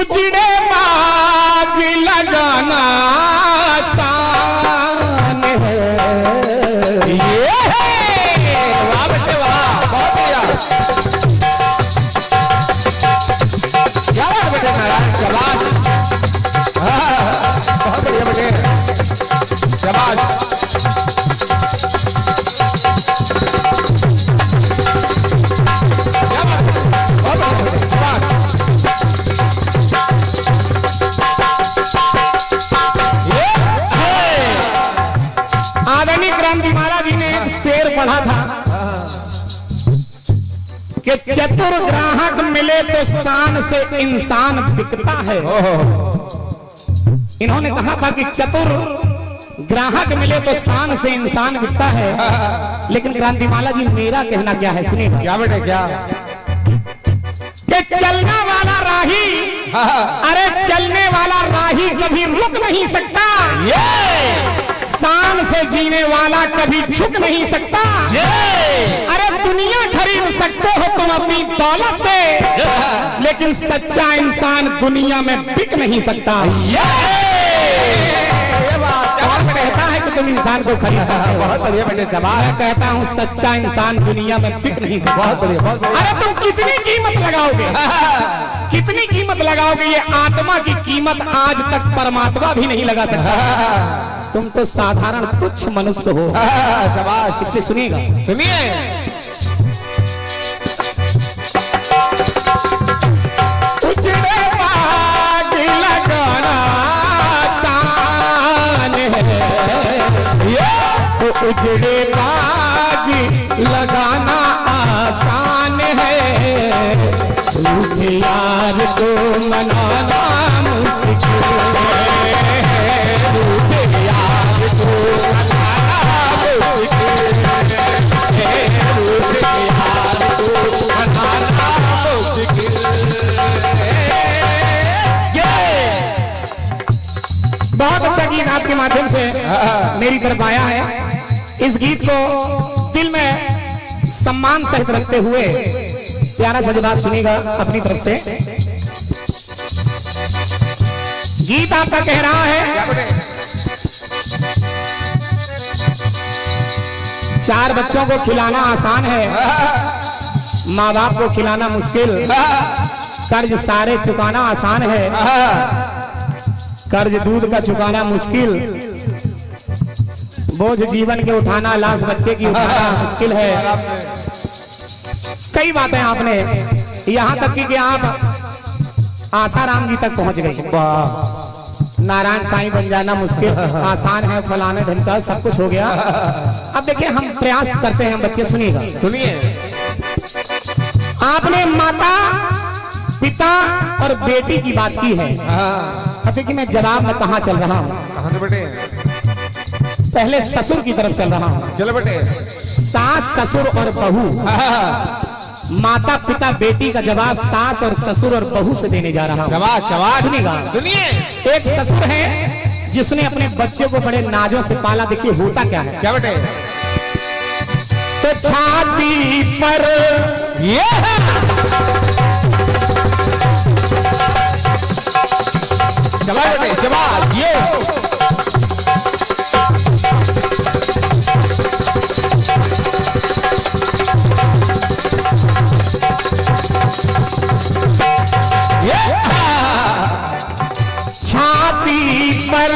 उजड़े बाग लगाना आसान है। ये वाह बेटे वाह, बहुत बढ़िया, क्या बात बेटे नारायण, शाबाश, बहुत बढ़िया बेटे, शाबाश। पढ़ा था कि चतुर ग्राहक मिले तो शान से इंसान बिकता है। इन्होंने कहा था कि चतुर ग्राहक मिले तो शान से इंसान बिकता है, लेकिन क्रांतिमाला जी मेरा कहना क्या है सुनिए। क्या बेटे क्या? कि चलने वाला राही, अरे चलने वाला राही कभी रुक नहीं सकता, शान से जीने वाला कभी झुक नहीं सकता। अरे दुनिया खरीद सकते हो तुम अपनी दौलत से, लेकिन सच्चा इंसान दुनिया में बिक नहीं सकता। कहता है कि तुम इंसान को खरीद सकते हो, बहुत बढ़िया बेटे जवाब। मैं कहता हूँ सच्चा इंसान दुनिया में बिक नहीं सकता। बहुत बढ़िया, बहुत बढ़िया। अरे तुम कितनी कीमत लगाओगे, कितनी कीमत लगाओगे, ये आत्मा की कीमत आज तक परमात्मा भी नहीं लगा सकता। तुम तो साधारण तुच्छ मनुष्य हो। शाबाश, इसलिए सुनिएगा, सुनिए। उजड़े बाग लगाना आसान है, उजड़े बाग लगाना आसान है, रूठे यार को मनाना मुश्किल है, रूठे यार को मनाना मुश्किल है, रूठे यार को मनाना मुश्किल है। बहुत अच्छा गीत आपके माध्यम से मेरी तरफ आया है। इस गीत को दिल में सम्मान सहित रखते हुए प्यारा सा जवाब सुनिएगा अपनी तरफ से। गीत आपका कह रहा है, 4 बच्चों को खिलाना आसान है, माँ बाप को खिलाना मुश्किल, कर्ज सारे चुकाना आसान है, कर्ज दूध का चुकाना मुश्किल, बोझ जीवन के उठाना लाश बच्चे की उठाना मुश्किल है। कई बातें आपने, यहाँ तक कि आप आसाराम जी तक पहुंच गए। नारायण साईं बन जाना मुश्किल, आसान है, फलाने ढंग का सब कुछ हो गया। अब देखिए हम प्रयास करते हैं, बच्चे सुनिएगा, सुनिए। आपने माता पिता और बेटी की बात की है। अब देखिए मैं जवाब में कहाँ चल रहा हूँ। कहाँ से बेटे? पहले ससुर की तरफ चल रहा हूँ। चलो बेटे। सास ससुर और बहू, माता पिता बेटी का जवाब सास और ससुर और बहू से देने जा रहा हूँ। शाबाश शाबाश, सुनिएगा, सुनिए। एक ससुर है जिसने अपने बच्चे को बड़े नाजों से पाला। देखिए होता क्या है। क्या बेटे? तो छाती पर ये शाबाश बेटे शाबाश, ये छाती पर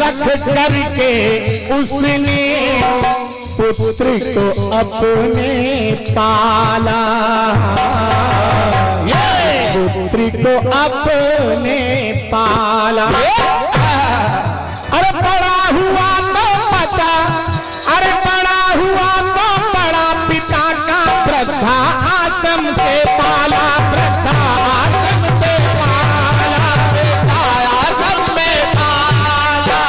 रख करके उसने पुत्र को अपने पाला, पुत्र को अपने पाला। अरे बड़ा हुआ तो पता, अरे बड़ा हुआ तो बड़ा पिता का वृद्धा आश्रम से पाला, वृद्धा आश्रम से पाला, आश्रम में पाला।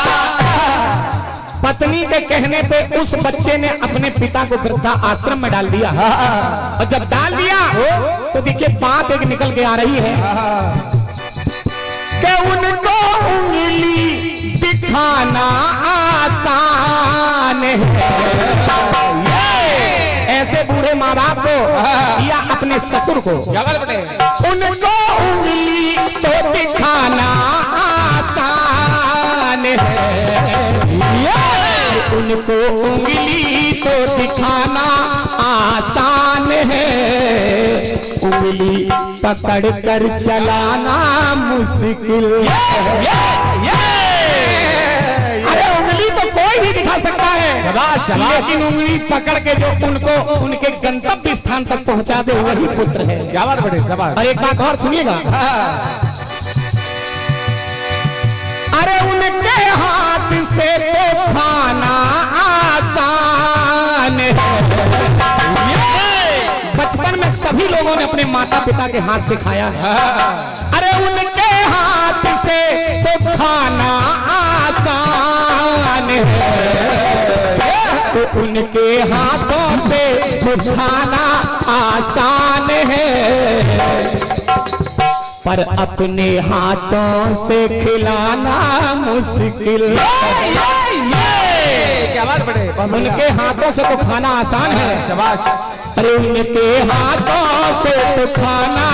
पत्नी के कहने पे उस बच्चे ने अपने पिता को वृद्धा आश्रम में डाल दिया। और जब डाल दिया तो देखिए बात एक निकल के आ रही है कि उनको उंगली दिखाना आसान है। ऐसे बूढ़े माँ बाप को या अपने ससुर को उनको उंगली उनको उंगली तो दिखाना आसान है, उंगली पकड़ कर चलाना मुश्किल है। अरे उंगली तो कोई भी दिखा सकता है, लेकिन उंगली पकड़ के जो उनको उनके गंतव्य स्थान तक पहुंचा दे वही पुत्र है। क्या बात बड़े सवाल। और एक बात और सुनिएगा, अरे उनके हाथ से तो खाना आसान है। बचपन में सभी लोगों ने अपने माता पिता के हाथ से खाया है। अरे उनके हाथ से तो खाना आसान है, तो उनके हाथों से तो खाना आसान है, पर अपने हाथों से खिलाना मुश्किल है। क्या बात बड़े। उनके हाथों से तो खाना आसान है, शाबाश। अरे उनके हाथों से तो खाना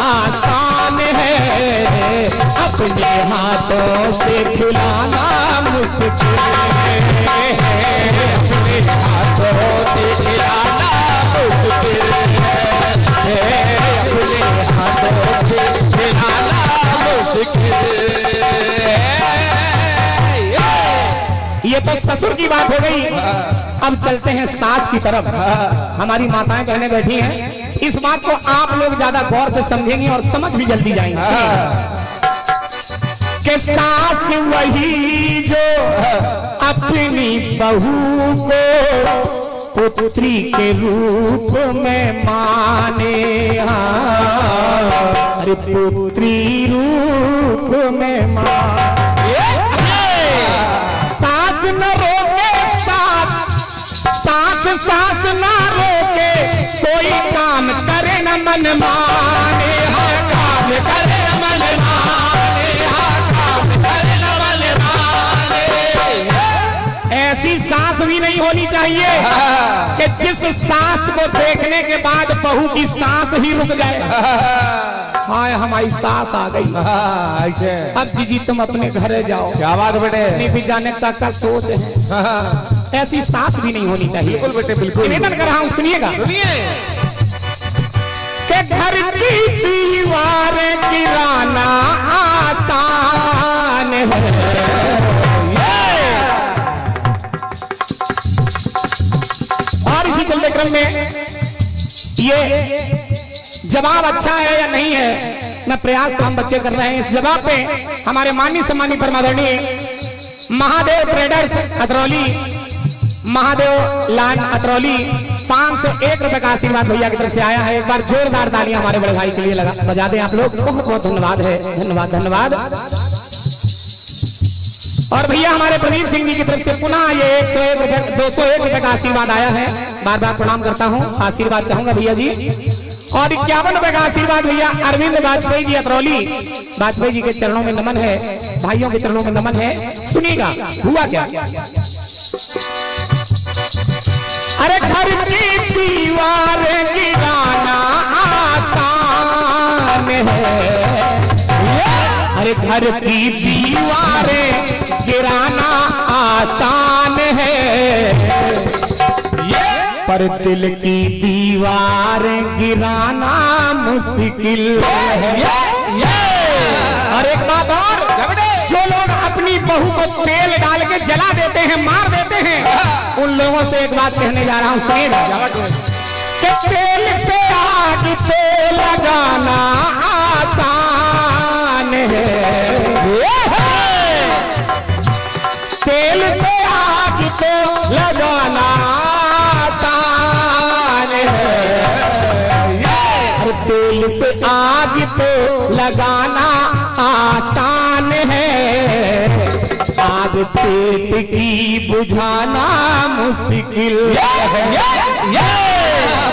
आसान है, अपने हाथों से खिलाना मुश्किल है, अपने हाथों से खिलाना मुश्किल है, अपने हाथों से खिलाना मुश्किल है। ये तो ससुर की बात हो गई। अब चलते हैं सास की तरफ। हमारी माताएं बहनें बैठी हैं, इस बात को आप लोग ज्यादा गौर से समझेंगे और समझ भी जल्दी जाएंगे कि सास वही जो अपनी बहू को पुत्री के रूप में माने, अरे पुत्री रूप में माने। सास न रोके सास न रोके, कोई काम करे न मन माने, काम करे न मन माने, काम करे न मन माने। ऐसी सास भी नहीं होनी चाहिए कि जिस सास को देखने के बाद बहू की सांस ही रुक जाए। हाँ हमारी सास आ गई, ऐसे अब जीजी तुम अपने घर जाओ। क्या बात बेटे। नहीं भी जाने तक का सोच है, ऐसी सास भी नहीं होनी चाहिए। बिल्कुल बेटे बिल्कुल। निवेदन कर रहा हूँ, सुनिएगा। के घर की दीवार गिराना आसान है, और इसी चलते क्रम में ये जवाब अच्छा है या नहीं है, मैं प्रयास तो हम बच्चे कर रहे हैं। इस जवाब पे हमारे माननीय सम्मानित परमादरणीय महादेव ट्रेडर्स अतरौली, महादेव लान अतरौली 501 रुपए का आशीर्वाद भैया की तरफ से आया है। एक बार जोरदार तालियां हमारे बड़े भाई के लिए बजा दें आप लोग। बहुत बहुत धन्यवाद है, धन्यवाद धन्यवाद। और भैया हमारे प्रदीप सिंह जी की तरफ से पुनः ये 101 रुपए 201 रुपए का आशीर्वाद आया है। बार बार प्रणाम करता हूँ, आशीर्वाद चाहूंगा भैया जी। और 51 रुपए का आशीर्वाद भैया अरविंद वाजपेयी जी अतरौली, वाजपेयी जी के चरणों में नमन है, भाइयों के चरणों में नमन है। सुनिएगा हुआ क्या। अरे घर की दीवार गिराना आसान है, अरे घर की दीवारें गिराना आसान है, पर दिल की दीवारें गिराना मुश्किल है। और एक बात और, जो लोग अपनी बहू को तेल डाल के जला देते हैं, मार देते हैं, उन लोगों से एक बात कहने जा रहा हूं, सुनिएगा। कि तेल से आग पे लगाना आसान है, तेल से आग पे लगाना आसान है, तेल से आग पे लगाना आसान है, आग पेट की बुझाना मुश्किल है।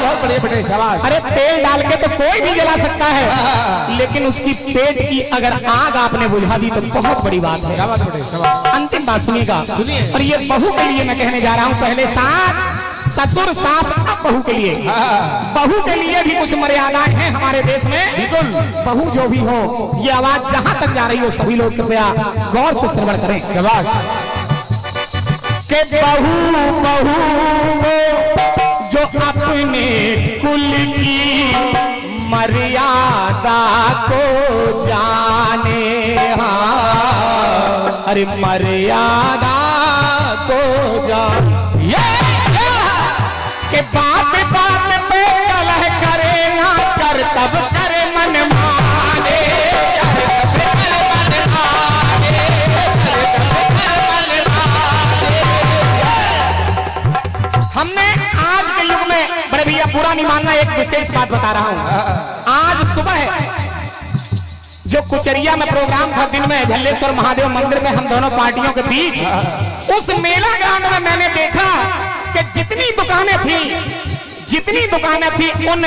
बहुत बढ़िया बेटे शाबाश। अरे तेल डाल के तो कोई भी जला सकता है, लेकिन उसकी पेट की अगर आग आपने बुझा दी तो बहुत बड़ी बात है। क्या बात बेटे शाबाश। अंतिम बात सुनिएगा। और ये बहू के लिए मैं कहने जा रहा हूँ, पहले ससुर सास, अब बहू के लिए। बहू के लिए भी कुछ मर्यादाएं हैं हमारे देश में। बिल्कुल, बहू जो भी हो, ये आवाज जहां तक जा रही हो, सभी लोग कृपया गौर से श्रवण करें। शाबाश। के बहू बहू वो जो अपने कुल की मर्यादा को जाने, हाँ अरे मर्यादा को जाने, के बात बात पे कलह करे ना कर तब करे मन माने, हमने आज के युग में, बड़े भैया बुरा नहीं मानना, एक विशेष बात बता रहा हूं। आज सुबह जो कुचरिया में प्रोग्राम था, दिन में झल्लेश्वर महादेव मंदिर में हम दोनों पार्टियों के बीच, उस मेला ग्राउंड में मैंने देखा कि जितनी दुकानें थी उन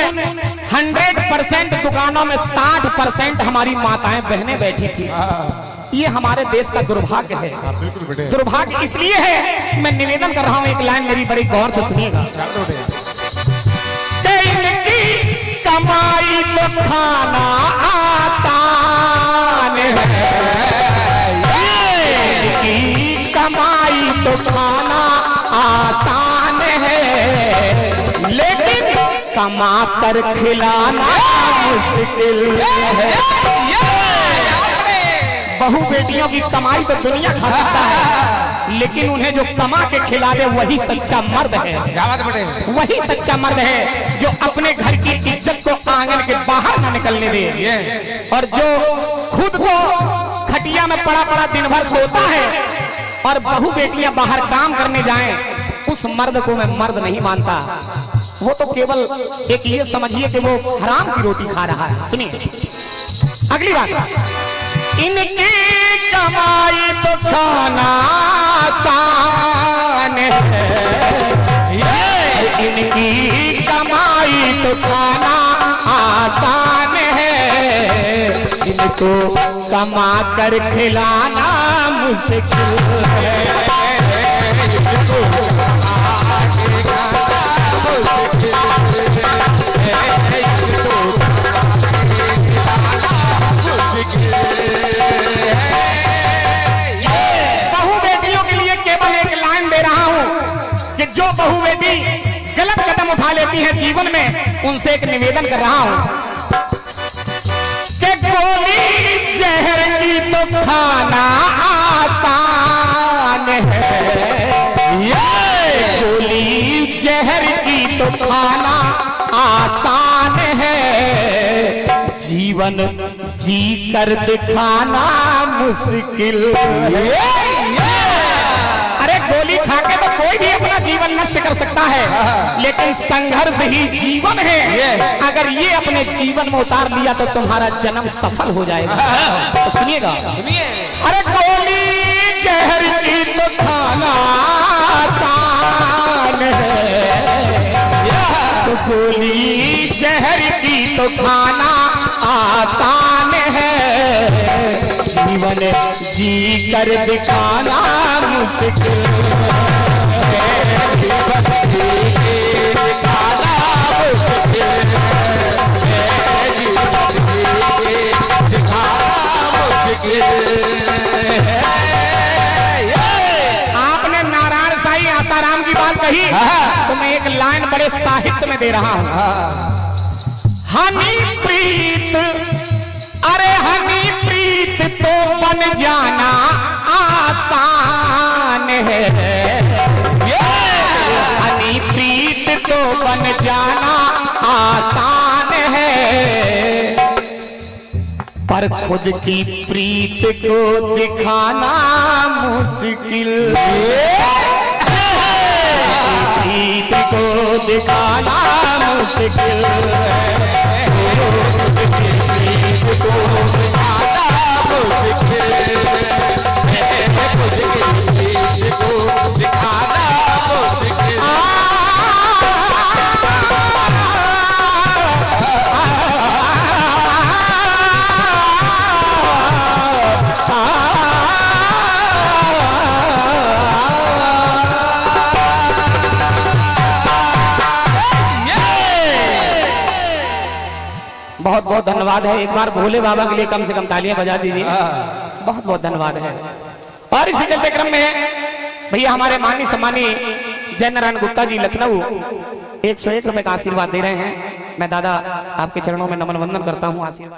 100% दुकानों में 60% हमारी माताएं बहनें बैठी थी। ये हमारे देश का दुर्भाग्य है। दुर्भाग्य इसलिए है, मैं निवेदन कर रहा हूं, एक लाइन मेरी बड़ी गौर से सुनिएगा। इनकी कमाई तो खाना आसान है, इनकी कमाई तो खाना आसान है, लेकिन कमा कर खिलाना मुश्किल है। बहू बेटियों की कमाई तो दुनिया खा सकता है, लेकिन उन्हें जो कमा के खिला दे वही सच्चा मर्द है। वही सच्चा मर्द है जो अपने घर की इज्जत को आंगन के बाहर न निकलने दे, और जो खुद को खटिया में पड़ा पड़ा दिन भर सोता है और बहू बेटियां बाहर काम करने जाएं, उस मर्द को मैं मर्द नहीं मानता। वो तो केवल एक ये समझिए कि वो हराम की रोटी खा रहा है। सुनिए अगली बात, इनकी कमाई तो खाना आसान है, इनकी कमाई तो खाना आसान है, इनको कमा कर खिलाना मुश्किल है। बहू बेटियों के लिए केवल एक लाइन दे रहा हूं कि जो बहू बेटी गलत कदम उठा लेती है जीवन में, उनसे एक निवेदन कर रहा हूं कि गोली जहर की तो खाना आसान है, गोली जहर की तो खाना आसान है, जीवन जी कर दिखाना मुश्किल है। अरे गोली खाके तो कोई भी अपना जीवन नष्ट कर सकता है, लेकिन संघर्ष ही जीवन है। अगर ये अपने जीवन में उतार लिया तो तुम्हारा जन्म सफल हो जाएगा। तो सुनिएगा, अरे गोली जहर की तो खाना आसान है, तो गोली जहर की तो खाना आसान है, जीवन जी कर दिखाना मुश्किल है, जीवन जी दिखाना मुश्किल है, जीवन जी दिखाना मुश्किल है। आपने नारायण साईं आसाराम की बात कही, तो मैं एक लाइन बड़े साहित्य में दे रहा हूं। हनी प्रीत, अरे हनी प्रीत तो बन जाना आसान है, हनी प्रीत तो बन जाना आसान है, पर खुद की प्रीत को दिखाना मुश्किल है, प्रीत को दिखाना मुश्किल है, प्रीत को दिखाना मुश्किल है, प्रीत को दिखाना मुश्किल है। बहुत बहुत धन्यवाद है। एक बार भोले बाबा के लिए कम से कम तालियां बजा दीजिए। बहुत बहुत धन्यवाद है। और इसी चलते क्रम में भैया हमारे माननीय सम्मानीय जय नारायण गुप्ता जी लखनऊ 101 रुपए का आशीर्वाद दे रहे हैं। मैं दादा आपके चरणों में नमन वंदन करता हूँ। आशीर्वाद